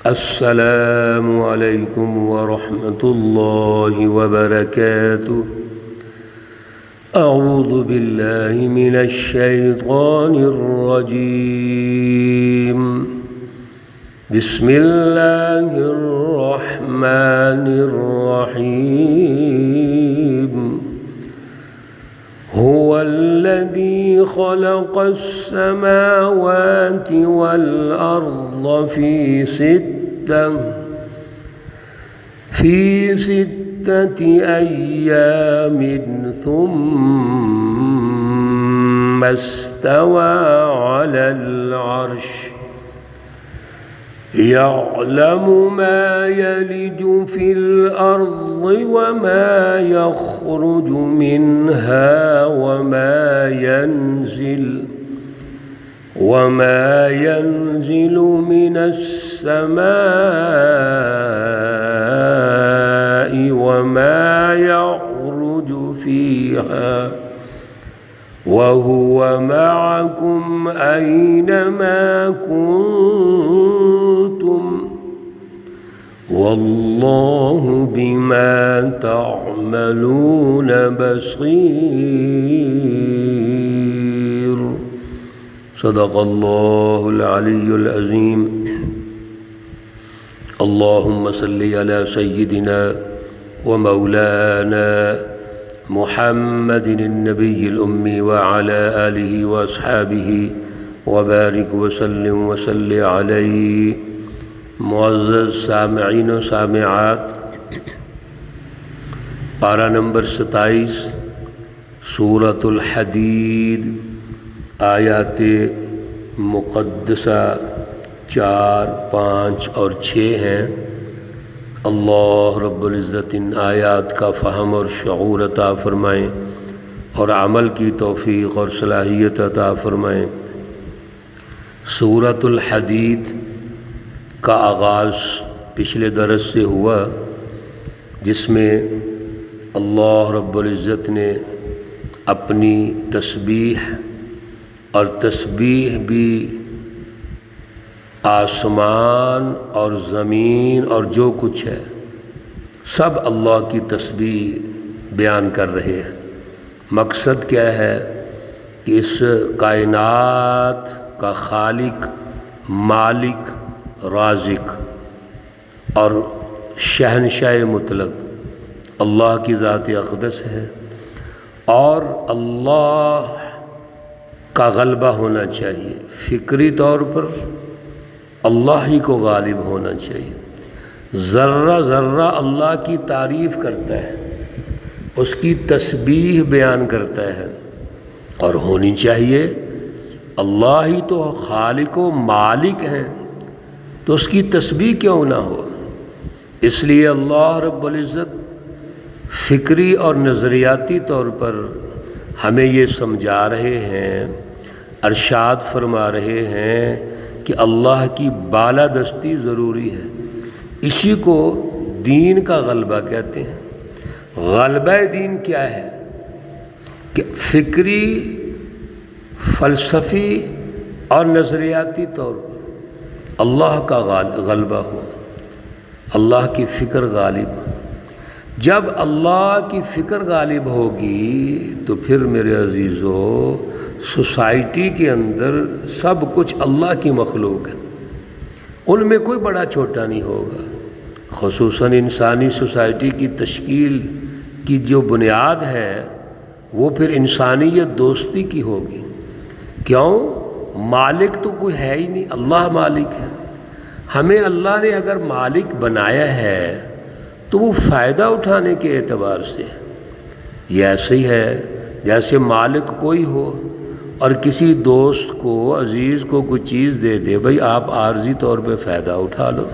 السلام علیکم ورحمۃ اللہ وبرکاتہ۔ اعوذ باللہ من الشیطان الرجیم، بسم اللہ الرحمن الرحیم۔ هو الذي خلق السماوات والأرض في ستة أيام ثم استوى على العرش يعلم ما يلج في الأرض وما يخرج منها وما ينزل من السماء وما يعرج فيها وهو معكم أينما كنتم والله بما تعملون بصير۔ صدق اللہ العلی العظیم۔ اللہم صلی علی سیدنا ومولانا محمد النبی الأمی وعلى آلہ واصحابہ وبارک وسلم وصلی علیہ۔ معزز سامعین و سامعات، پارہ نمبر 27 سورۃ الحدید، آیات مقدسہ 4، 5 اور 6 ہیں۔ اللہ رب العزت ان آیات کا فہم اور شعور عطا فرمائیں اور عمل کی توفیق اور صلاحیت عطا فرمائیں۔ سورۃ الحدید کا آغاز پچھلے درس سے ہوا، جس میں اللہ رب العزت نے اپنی تسبیح اور تسبیح بھی آسمان اور زمین اور جو کچھ ہے سب اللہ کی تسبیح بیان کر رہے ہیں۔ مقصد کیا ہے کہ اس کائنات کا خالق، مالک، رازق اور شہنشاہ مطلق اللہ کی ذات اقدس ہے، اور اللہ کا غلبہ ہونا چاہیے۔ فکری طور پر اللہ ہی کو غالب ہونا چاہیے۔ ذرہ ذرہ اللہ کی تعریف کرتا ہے، اس کی تسبیح بیان کرتا ہے، اور ہونی چاہیے۔ اللہ ہی تو خالق و مالک ہیں، تو اس کی تسبیح کیوں نہ ہو؟ اس لیے اللہ رب العزت فکری اور نظریاتی طور پر ہمیں یہ سمجھا رہے ہیں، ارشاد فرما رہے ہیں کہ اللہ کی بالادستی ضروری ہے۔ اسی کو دین کا غلبہ کہتے ہیں۔ غلبہ دین کیا ہے؟ کہ فکری، فلسفی اور نظریاتی طور پر اللہ کا غلبہ ہو، اللہ کی فکر غالب ہو۔ جب اللہ کی فکر غالب ہوگی تو پھر میرے عزیزو سوسائٹی کے اندر سب کچھ اللہ کی مخلوق ہے، ان میں کوئی بڑا چھوٹا نہیں ہوگا۔ خصوصاً انسانی سوسائٹی کی تشکیل کی جو بنیاد ہے وہ پھر انسانیت دوستی کی ہوگی۔ کیوں؟ مالک تو کوئی ہے ہی نہیں، اللہ مالک ہے۔ ہمیں اللہ نے اگر مالک بنایا ہے تو وہ فائدہ اٹھانے کے اعتبار سے، یہ ایسے ہی ہے جیسے مالک کوئی ہو اور کسی دوست کو، عزیز کو کوئی چیز دے دے، بھائی آپ عارضی طور پہ فائدہ اٹھا لو۔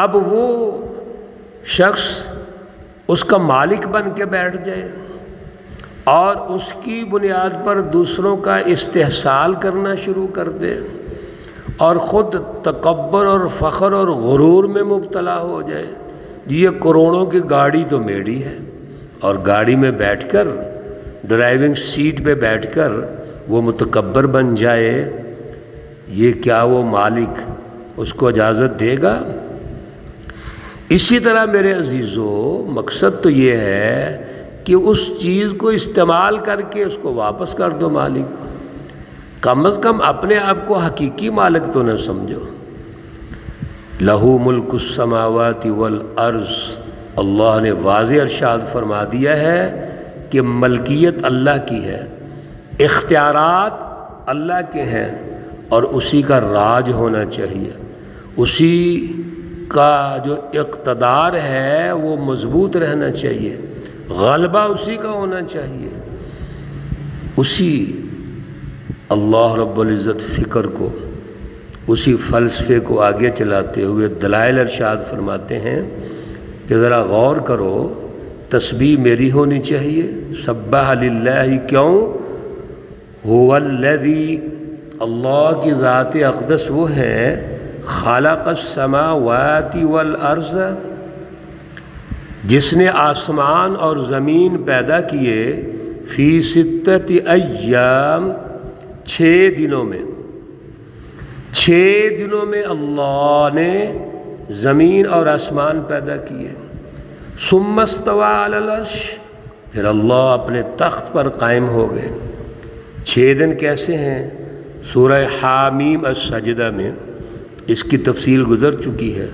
اب وہ شخص اس کا مالک بن کے بیٹھ جائے اور اس کی بنیاد پر دوسروں کا استحصال کرنا شروع کر دے اور خود تکبر اور فخر اور غرور میں مبتلا ہو جائے، یہ کروڑوں کی گاڑی تو میری ہے، اور گاڑی میں بیٹھ کر، ڈرائیونگ سیٹ پہ بیٹھ کر وہ متکبر بن جائے، یہ کیا وہ مالک اس کو اجازت دے گا؟ اسی طرح میرے عزیزو، مقصد تو یہ ہے کہ اس چیز کو استعمال کر کے اس کو واپس کر دو مالک کو، کم از کم اپنے آپ کو حقیقی مالک تو نہ سمجھو۔ لہو ملک السماوات والارض، اللہ نے واضح ارشاد فرما دیا ہے کہ ملکیت اللہ کی ہے، اختیارات اللہ کے ہیں، اور اسی کا راج ہونا چاہیے، اسی کا جو اقتدار ہے وہ مضبوط رہنا چاہیے، غلبہ اسی کا ہونا چاہیے۔ اسی اللہ رب العزت فکر کو، اسی فلسفے کو آگے چلاتے ہوئے دلائل ارشاد فرماتے ہیں کہ ذرا غور کرو، تسبیح میری ہونی چاہیے، سبح للہ، کیوں؟ هو الذی، اللہ کی ذات اقدس وہ ہے، خالق السماوات والارض، جس نے آسمان اور زمین پیدا کیے، فی ستۃ ایام، 6 دنوں میں، 6 دنوں میں اللہ نے زمین اور آسمان پیدا کیے۔ ثم استوى علی العرش، پھر اللہ اپنے تخت پر قائم ہو گئے۔ 6 دن کیسے ہیں؟ سورہ حامیم السجدہ میں اس کی تفصیل گزر چکی ہے۔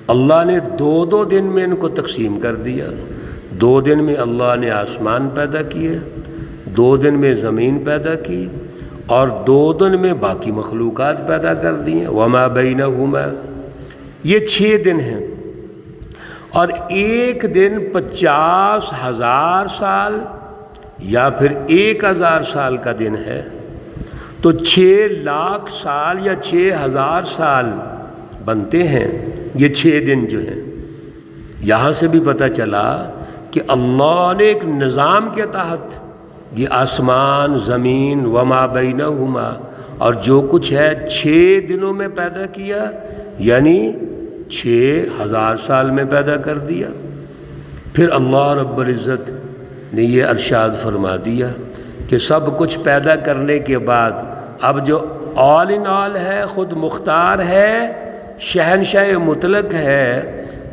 اللہ نے 2 دن میں ان کو تقسیم کر دیا۔ 2 دن میں اللہ نے آسمان پیدا کیے، 2 دن میں زمین پیدا کی، اور 2 دن میں باقی مخلوقات پیدا کر دی ہیں، وما بینہما، یہ 6 دن ہیں۔ اور ایک دن 50,000 سال یا پھر 1,000 سال کا دن ہے، تو 6 لاکھ سال یا 6,000 سال بنتے ہیں یہ 6 دن جو ہیں۔ یہاں سے بھی پتہ چلا کہ اللہ نے ایک نظام کے تحت یہ آسمان، زمین، وما بینہما، اور جو کچھ ہے 6 دنوں میں پیدا کیا، یعنی 6,000 سال میں پیدا کر دیا۔ پھر اللہ رب العزت نے یہ ارشاد فرما دیا کہ سب کچھ پیدا کرنے کے بعد اب جو آل ان آل ہے، خود مختار ہے، شہنشاہ مطلق ہے،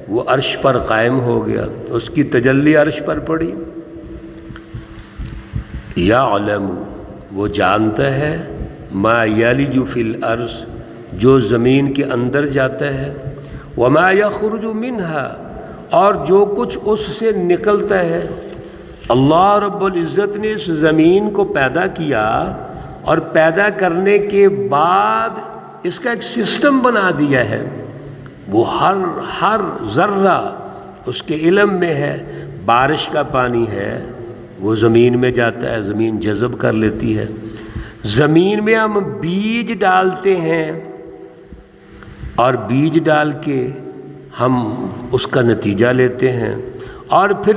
وہ عرش پر قائم ہو گیا، اس کی تجلی عرش پر پڑی۔ یعلم، وہ جانتا ہے، ما یلج فی الارض، جو زمین کے اندر جاتا ہے، وما یخرج منہا، اور جو کچھ اس سے نکلتا ہے۔ اللہ رب العزت نے اس زمین کو پیدا کیا، اور پیدا کرنے کے بعد اس کا ایک سسٹم بنا دیا ہے، وہ ہر ذرہ اس کے علم میں ہے۔ بارش کا پانی ہے، وہ زمین میں جاتا ہے، زمین جذب کر لیتی ہے۔ زمین میں ہم بیج ڈالتے ہیں، اور بیج ڈال کے ہم اس کا نتیجہ لیتے ہیں، اور پھر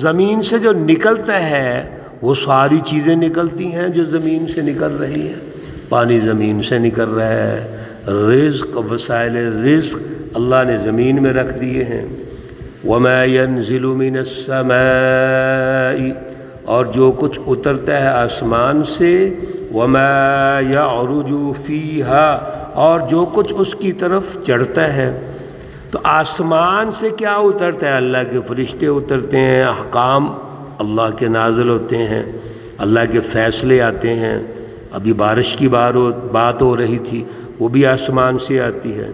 زمین سے جو نکلتا ہے وہ ساری چیزیں نکلتی ہیں جو زمین سے نکل رہی ہیں۔ پانی زمین سے نکل رہا ہے، رزق، وسائل رزق اللہ نے زمین میں رکھ دیے ہیں۔ وما ينزل من السماء، اور جو کچھ اترتا ہے آسمان سے، وما يعرج فيها، اور جو کچھ اس کی طرف چڑھتا ہے۔ تو آسمان سے کیا اترتا ہے؟ اللہ کے فرشتے اترتے ہیں، احکام اللہ کے نازل ہوتے ہیں، اللہ کے فیصلے آتے ہیں۔ ابھی بارش کی بات ہو رہی تھی، وہ بھی آسمان سے آتی ہے۔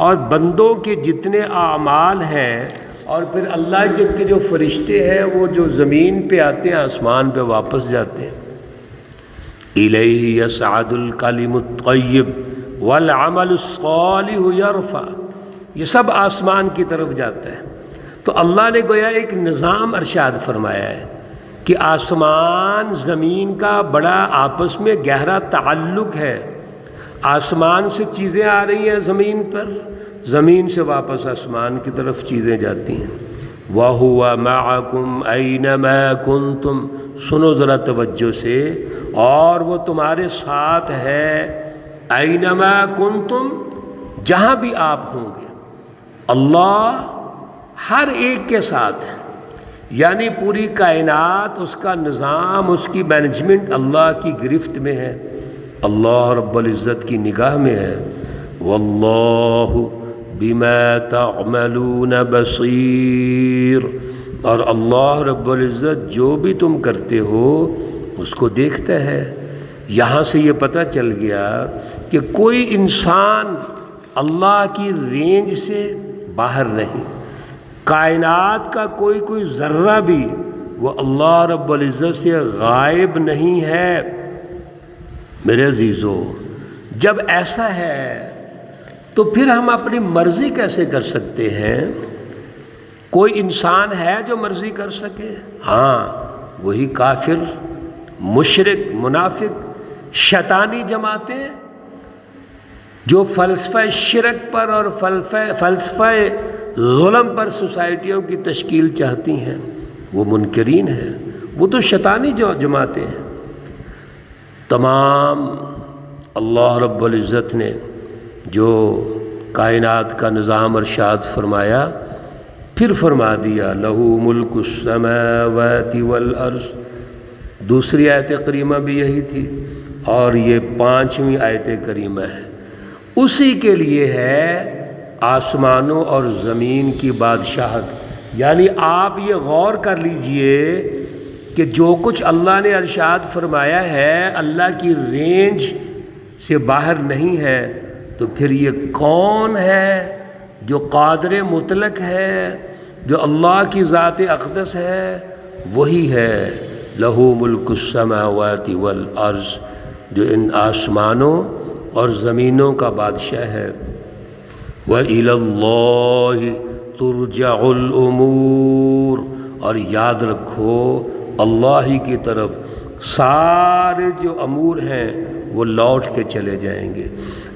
اور بندوں کے جتنے اعمال ہیں، اور پھر اللہ کے جو فرشتے ہیں وہ جو زمین پہ آتے ہیں، آسمان پہ واپس جاتے ہیں۔ الیہ یصعد الکلم الطیب والعمل الصالح یرفع، یہ سب آسمان کی طرف جاتا ہے۔ تو اللہ نے گویا ایک نظام ارشاد فرمایا ہے کہ آسمان زمین کا بڑا آپس میں گہرا تعلق ہے۔ آسمان سے چیزیں آ رہی ہیں زمین پر، زمین سے واپس آسمان کی طرف چیزیں جاتی ہیں۔ وَهُوَ مَعَكُمْ أَيْنَمَا كُنْتُمْ، سنو ذرا توجہ سے، اور وہ تمہارے ساتھ ہے، أَيْنَمَا كُنْتُمْ، جہاں بھی آپ ہوں گے۔ اللہ ہر ایک کے ساتھ ہے، یعنی پوری کائنات، اس کا نظام، اس کی مینجمنٹ اللہ کی گرفت میں ہے، اللہ رب العزت کی نگاہ میں ہے۔ واللہ بما تعملون بصیر، اور اللہ رب العزت جو بھی تم کرتے ہو اس کو دیکھتا ہے۔ یہاں سے یہ پتہ چل گیا کہ کوئی انسان اللہ کی رینج سے باہر نہیں، کائنات کا کوئی ذرہ بھی وہ اللہ رب العزت سے غائب نہیں ہے۔ میرے عزیزو، جب ایسا ہے تو پھر ہم اپنی مرضی کیسے کر سکتے ہیں؟ کوئی انسان ہے جو مرضی کر سکے؟ ہاں، وہی کافر، مشرک، منافق، شیطانی جماعتیں جو فلسفہ شرک پر اور فلسفہ ظلم پر سوسائٹیوں کی تشکیل چاہتی ہیں، وہ منکرین ہیں، وہ تو شیطانی جماعتیں ہیں۔ تمام اللہ رب العزت نے جو کائنات کا نظام ارشاد فرمایا، پھر فرما دیا لہو ملک السماوات والارض۔ دوسری آیت کریمہ بھی یہی تھی، اور یہ 5ویں آیت کریمہ ہے۔ اسی کے لیے ہے آسمانوں اور زمین کی بادشاہت۔ یعنی آپ یہ غور کر لیجئے کہ جو کچھ اللہ نے ارشاد فرمایا ہے اللہ کی رینج سے باہر نہیں ہے، تو پھر یہ کون ہے جو قادر مطلق ہے، جو اللہ کی ذات اقدس ہے؟ وہی ہے لہو ملک السماوات والارض، جو ان آسمانوں اور زمینوں کا بادشاہ ہے۔ وَإِلَى اللَّهِ تُرْجَعُ الْأُمُورُ، اور یاد رکھو اللہ ہی کی طرف سارے جو امور ہیں وہ لوٹ کے چلے جائیں گے۔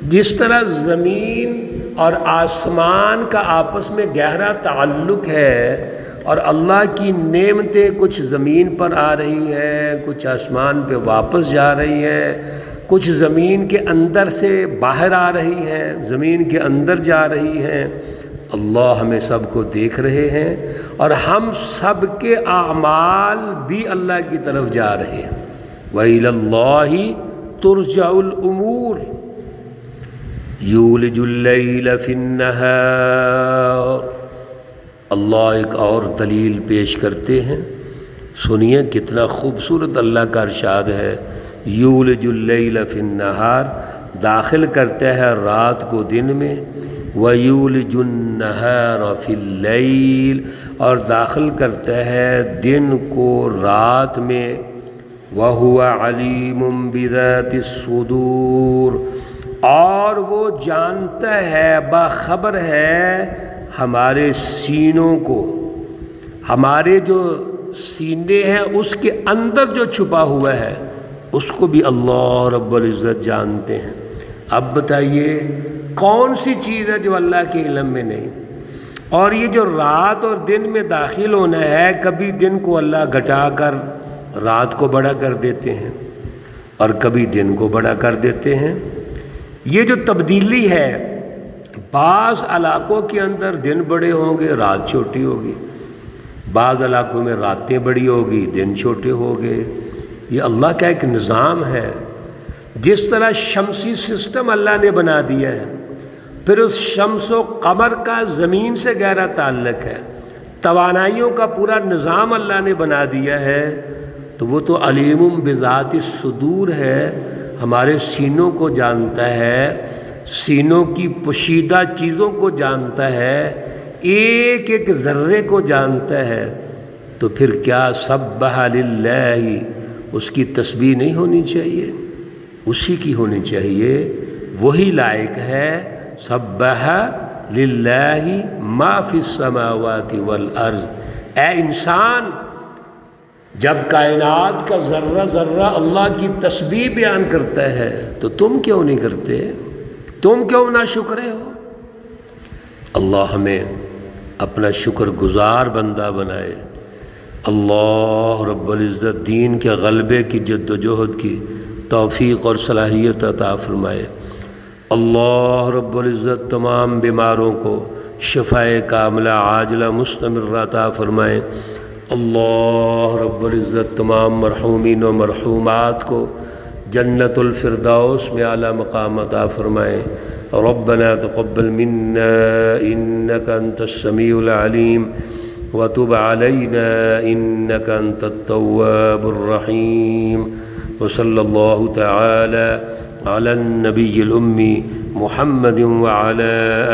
جس طرح زمین اور آسمان کا آپس میں گہرا تعلق ہے، اور اللہ کی نعمتیں کچھ زمین پر آ رہی ہیں، کچھ آسمان پہ واپس جا رہی ہیں، کچھ زمین کے اندر سے باہر آ رہی ہیں، زمین کے اندر جا رہی ہیں۔ اللہ ہمیں سب کو دیکھ رہے ہیں، اور ہم سب کے اعمال بھی اللہ کی طرف جا رہے ہیں۔ وَإِلَى اللَّهِ تُرْجَعُ الْأُمُورُ یولج اللیل فی النہار۔ اللہ ایک اور دلیل پیش کرتے ہیں، سنیے کتنا خوبصورت اللہ کا ارشاد ہے۔ یولج اللیل فی النہار، داخل کرتا ہے رات کو دن میں، ویولج النہار فی اللیل، اور داخل کرتا ہے دن کو رات میں، وہو علیم بذات الصدور، اور وہ جانتا ہے، باخبر ہے ہمارے سینوں کو، ہمارے جو سینے ہیں اس کے اندر جو چھپا ہوا ہے اس کو بھی اللہ رب العزت جانتے ہیں۔ اب بتائیے کون سی چیز ہے جو اللہ کے علم میں نہیں؟ اور یہ جو رات اور دن میں داخل ہونا ہے، کبھی دن کو اللہ گھٹا کر رات کو بڑا کر دیتے ہیں، اور کبھی دن کو بڑا کر دیتے ہیں۔ یہ جو تبدیلی ہے، بعض علاقوں کے اندر دن بڑے ہوں گے، رات چھوٹی ہوگی، بعض علاقوں میں راتیں بڑی ہوگی، دن چھوٹے ہوگے۔ یہ اللہ کا ایک نظام ہے۔ جس طرح شمسی سسٹم اللہ نے بنا دیا ہے، پھر اس شمس و قمر کا زمین سے گہرا تعلق ہے، توانائیوں کا پورا نظام اللہ نے بنا دیا ہے، تو وہ تو علیم بذات الصدور ہے، ہمارے سینوں کو جانتا ہے، سینوں کی پوشیدہ چیزوں کو جانتا ہے، ایک ایک ذرے کو جانتا ہے۔ تو پھر کیا سبح للہ، اس کی تسبیح نہیں ہونی چاہیے؟ اسی کی ہونی چاہیے، وہی لائق ہے۔ سبح للہ ما فی السماوات والارض۔ اے انسان، جب کائنات کا ذرہ ذرہ اللہ کی تسبیح بیان کرتا ہے تو تم کیوں نہیں کرتے؟ تم کیوں نہ شکرے ہو؟ اللہ ہمیں اپنا شکر گزار بندہ بنائے۔ اللہ رب العزت دین کے غلبے کی جد و جہد کی توفیق اور صلاحیت عطا فرمائے۔ اللہ رب العزت تمام بیماروں کو شفائے کاملہ عاجلہ مستمرہ عطا فرمائے۔ اللہ رب العزت تمام مرحومین و مرحومات کو جنت الفردوس میں اعلیٰ مقام عطا فرمائے۔ ربنا تقبل منا إنك أنت السميع العليم وتب علينا إنك أنت التواب الرحيم وصلى الله تعالى على النبي الأمي محمد وعلى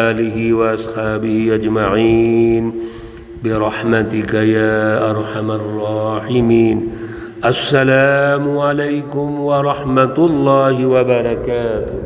آله وأصحابه أجمعين برحمتك يا أرحم الراحمين. السلام عليكم ورحمة الله وبركاته.